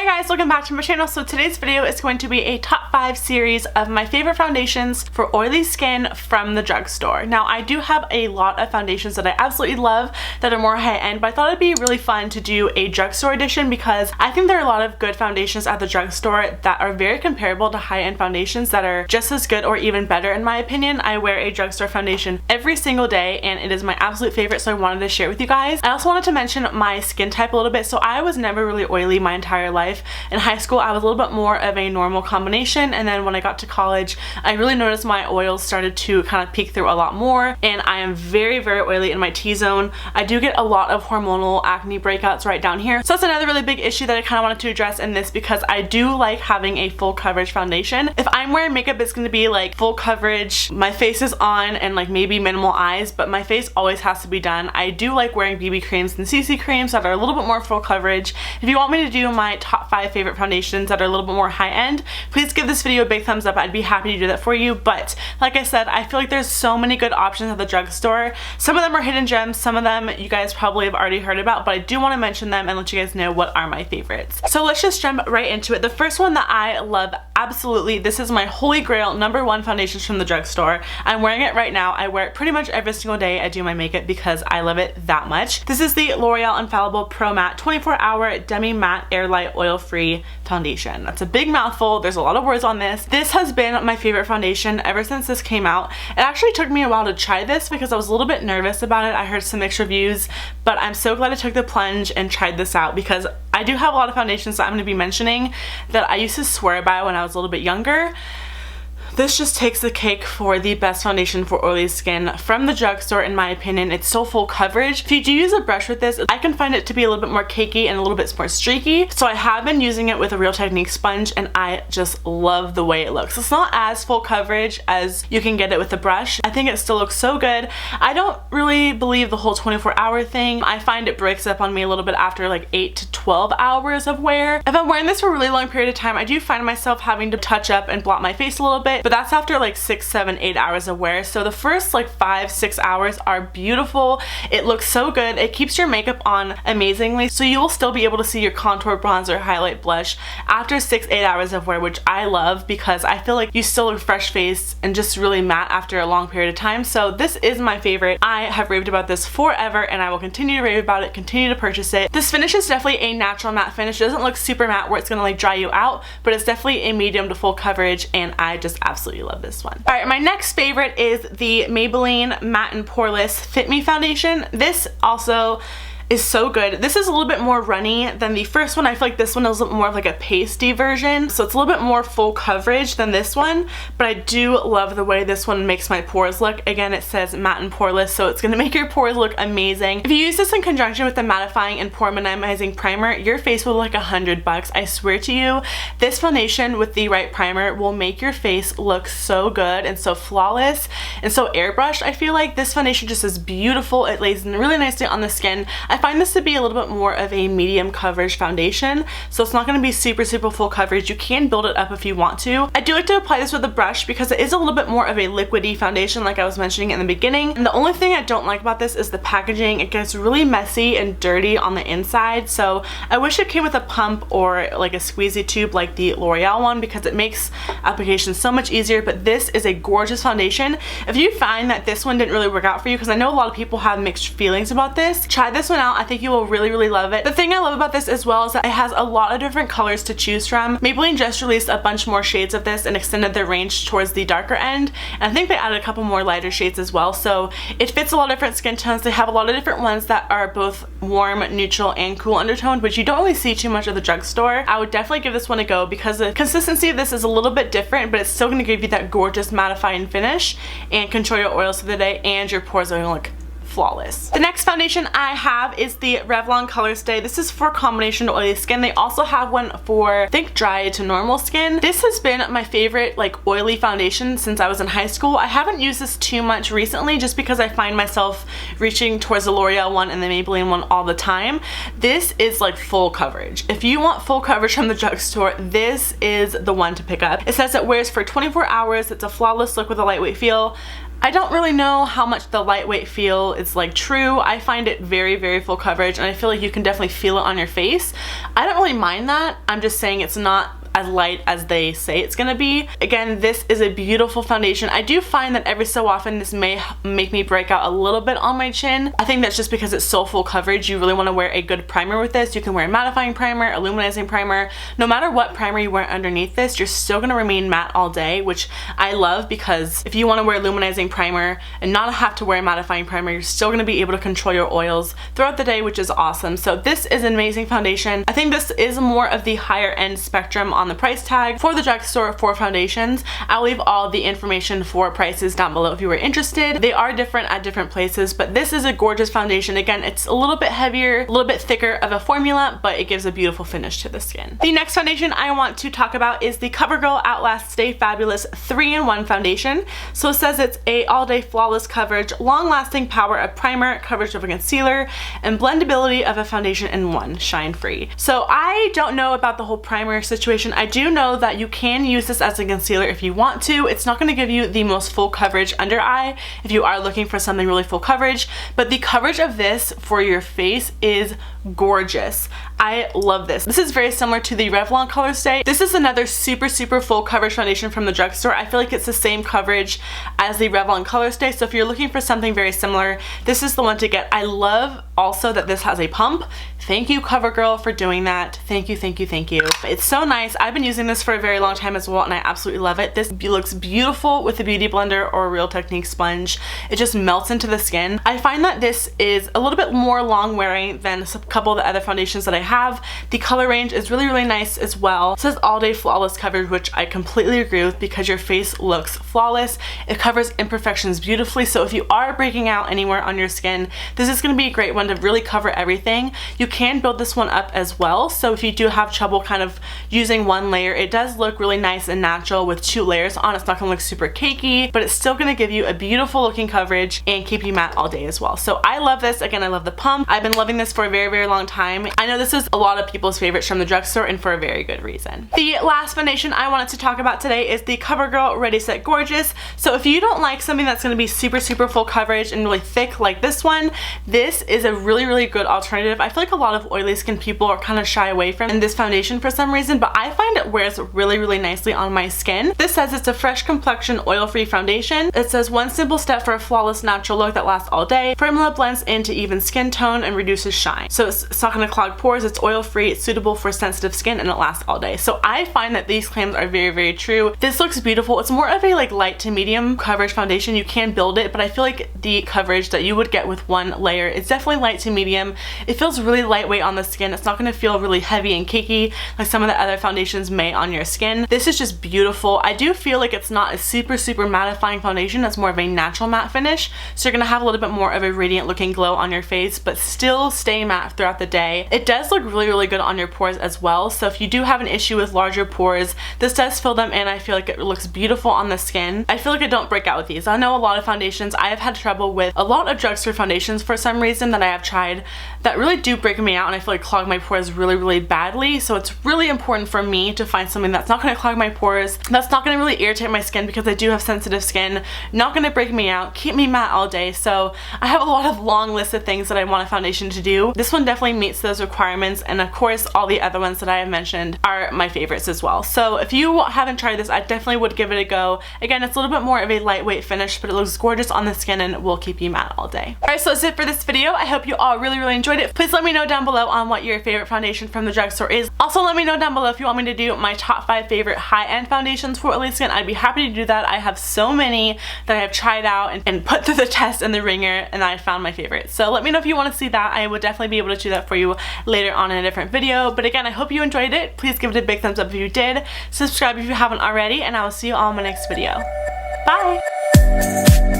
Hi guys, welcome back to my channel. So today's video is going to be a top 5 series of my favorite foundations for oily skin from the drugstore. Now I do have a lot of foundations that I absolutely love that are more high-end, but I thought it'd be really fun to do a drugstore edition because I think there are a lot of good foundations at the drugstore that are very comparable to high-end foundations that are just as good or even better in my opinion. I wear a drugstore foundation every single day and it is my absolute favorite, so I wanted to share with you guys. I also wanted to mention my skin type a little bit. So I was never really oily my entire life. In high school I was a little bit more of a normal combination, and then when I got to college I really noticed my oils started to kind of peek through a lot more, and I am very oily in my T-zone. I do get a lot of hormonal acne breakouts right down here, so that's another really big issue that I kind of wanted to address in this because I do like having a full coverage foundation. If I'm wearing makeup it's going to be like full coverage, my face is on, and like maybe minimal eyes, but my face always has to be done. I do like wearing BB creams and CC creams that are a little bit more full coverage. If you want me to do my top 5 favorite foundations that are a little bit more high-end, please give this video a big thumbs up. I'd be happy to do that for you. But like I said, I feel like there's so many good options at the drugstore. Some of them are hidden gems, some of them you guys probably have already heard about, but I do want to mention them and let you guys know what are my favorites. So let's just jump right into it. The first one that I love absolutely, this is my holy grail #1 foundations from the drugstore. I'm wearing it right now. I wear it pretty much every single day I do my makeup because I love it that much. This is the L'Oreal Infallible Pro Matte 24-Hour Demi Matte Airlight Oil-Free Foundation. That's a big mouthful. There's a lot of words on this. This has been my favorite foundation ever since this came out. It actually took me a while to try this because I was a little bit nervous about it. I heard some mixed reviews, but I'm so glad I took the plunge and tried this out because I do have a lot of foundations that I'm going to be mentioning that I used to swear by when I was a little bit younger. This just takes the cake for the best foundation for oily skin from the drugstore in my opinion. It's so full coverage. If you do use a brush with this, I can find it to be a little bit more cakey and a little bit more streaky. So I have been using it with a Real Technique sponge and I just love the way it looks. It's not as full coverage as you can get it with a brush. I think it still looks so good. I don't really believe the whole 24-hour thing. I find it breaks up on me a little bit after like 8 to 12 hours of wear. If I'm wearing this for a really long period of time, I do find myself having to touch up and blot my face a little bit. But that's after like 6, 7, 8 hours of wear. So the first like 5, 6 hours are beautiful. It looks so good. It keeps your makeup on amazingly. So you will still be able to see your contour, bronzer, highlight, blush after 6, 8 hours of wear, which I love because I feel like you still look fresh faced and just really matte after a long period of time. So this is my favorite. I have raved about this forever and I will continue to rave about it, continue to purchase it. This finish is definitely a natural matte finish. It doesn't look super matte where it's gonna like dry you out, but it's definitely a medium to full coverage and I just absolutely love this one. Alright, my next favorite is the Maybelline Matte and Poreless Fit Me Foundation. This also is so good. This is a little bit more runny than the first one. I feel like this one is a little more of like a pasty version, so it's a little bit more full coverage than this one, but I do love the way this one makes my pores look. Again, it says matte and poreless, so it's gonna make your pores look amazing. If you use this in conjunction with the mattifying and pore minimizing primer, your face will look like $100. I swear to you, this foundation with the right primer will make your face look so good and so flawless and so airbrushed. I feel like this foundation just is beautiful. It lays really nicely on the skin. I find this to be a little bit more of a medium coverage foundation, so it's not going to be super full coverage. You can build it up if you want to. I do like to apply this with a brush because it is a little bit more of a liquidy foundation like I was mentioning in the beginning, and the only thing I don't like about this is the packaging. It gets really messy and dirty on the inside, so I wish it came with a pump or like a squeezy tube like the L'Oreal one because it makes application so much easier. But this is a gorgeous foundation. If you find that this one didn't really work out for you, because I know a lot of people have mixed feelings about this, try this one out. I think you will really love it. The thing I love about this as well is that it has a lot of different colors to choose from. Maybelline just released a bunch more shades of this and extended their range towards the darker end, and I think they added a couple more lighter shades as well, so it fits a lot of different skin tones. They have a lot of different ones that are both warm, neutral, and cool undertoned, which you don't really see too much at the drugstore. I would definitely give this one a go because the consistency of this is a little bit different, but it's still going to give you that gorgeous mattifying finish and control your oils for the day, and your pores are going to look flawless. The next foundation I have is the Revlon Colorstay. This is for combination oily skin. They also have one for, I think, dry to normal skin. This has been my favorite like oily foundation since I was in high school. I haven't used this too much recently just because I find myself reaching towards the L'Oreal one and the Maybelline one all the time. This is like full coverage. If you want full coverage from the drugstore, this is the one to pick up. It says it wears for 24 hours. It's a flawless look with a lightweight feel. I don't really know how much the lightweight feel is like true. I find it very, very full coverage, and I feel like you can definitely feel it on your face. I don't really mind that. I'm just saying it's not as light as they say it's gonna be. Again, this is a beautiful foundation. I do find that every so often this may make me break out a little bit on my chin. I think that's just because it's so full coverage. You really want to wear a good primer with this. You can wear a mattifying primer, illuminizing primer. No matter what primer you wear underneath this, you're still gonna remain matte all day, which I love, because if you want to wear illuminizing primer and not have to wear a mattifying primer, you're still gonna be able to control your oils throughout the day, which is awesome. So this is an amazing foundation. I think this is more of the higher end spectrum on the price tag for the drugstore for foundations. I'll leave all the information for prices down below if you were interested. They are different at different places, but this is a gorgeous foundation. Again, it's a little bit heavier, a little bit thicker of a formula, but it gives a beautiful finish to the skin. The next foundation I want to talk about is the Covergirl Outlast Stay Fabulous 3-in-1 foundation. So it says it's a all-day flawless coverage, long-lasting power of primer, coverage of a concealer, and blendability of a foundation in one, shine-free. So I don't know about the whole primer situation. I do know that you can use this as a concealer if you want to. It's not going to give you the most full coverage under eye if you are looking for something really full coverage, but the coverage of this for your face is gorgeous. I love this. This is very similar to the Revlon Colorstay. This is another super full coverage foundation from the drugstore. I feel like it's the same coverage as the Revlon Colorstay, so if you're looking for something very similar, this is the one to get. I love also that this has a pump. Thank you, Covergirl, for doing that. Thank you, thank you, thank you. It's so nice. I've been using this for a very long time as well, and I absolutely love it. This looks beautiful with a beauty blender or a Real Technique sponge. It just melts into the skin. I find that this is a little bit more long wearing than a couple of the other foundations that I have. The color range is really nice as well. It says all day flawless coverage, which I completely agree with, because your face looks flawless. It covers imperfections beautifully, so if you are breaking out anywhere on your skin, this is going to be a great one to really cover everything. You can build this one up as well, so if you do have trouble kind of using one layer, it does look really nice and natural with 2 layers on. It's not going to look super cakey, but it's still going to give you a beautiful looking coverage and keep you matte all day as well. So I love this. Again, I love the pump. I've been loving this for a very long time. I know this is a lot of people's favorites from the drugstore, and for a very good reason. The last foundation I wanted to talk about today is the Covergirl Ready Set Gorgeous. So if you don't like something that's going to be super full coverage and really thick like this one, this is a really good alternative. I feel like a lot of oily skin people are kind of shy away from this foundation for some reason, but I find it wears really nicely on my skin. This says it's a fresh complexion oil-free foundation. It says one simple step for a flawless natural look that lasts all day. Formula blends into even skin tone and reduces shine. So it's not going to clog pores, it's oil-free, it's suitable for sensitive skin, and it lasts all day. So I find that these claims are very true. This looks beautiful. It's more of a like light to medium coverage foundation. You can build it, but I feel like the coverage that you would get with one layer is definitely light to medium. It feels really lightweight on the skin. It's not going to feel really heavy and cakey like some of the other foundations may on your skin. This is just beautiful. I do feel like it's not a super mattifying foundation. It's more of a natural matte finish, so you're going to have a little bit more of a radiant looking glow on your face, but still stay matte throughout the day. It does look really good on your pores as well, so if you do have an issue with larger pores, this does fill them in. I feel like it looks beautiful on the skin. I feel like I don't break out with these. I know a lot of foundations, I have had trouble with a lot of drugstore foundations for some reason that I have tried that really do break me out, and I feel like clog my pores really badly. So it's really important for me to find something that's not going to clog my pores, that's not going to really irritate my skin because I do have sensitive skin, not going to break me out, keep me matte all day. So I have a lot of long lists of things that I want a foundation to do. This one definitely meets those requirements, and of course all the other ones that I have mentioned are my favorites as well. So if you haven't tried this, I definitely would give it a go. Again, it's a little bit more of a lightweight finish, but it looks gorgeous on the skin and will keep you matte all day. Alright, so that's it for this video. I hope you all really enjoyed it. Please let me know down below on what your favorite foundation from the drugstore is. Also, let me know down below if you want me to do my top 5 favorite high-end foundations for oily skin. I'd be happy to do that. I have so many that I have tried out and put through the test and the ringer, and I found my favorite. So let me know if you want to see that. I would definitely be able to do that for you later on in a different video. But again, I hope you enjoyed it. Please give it a big thumbs up if you did. Subscribe if you haven't already, and I will see you all in my next video. Bye!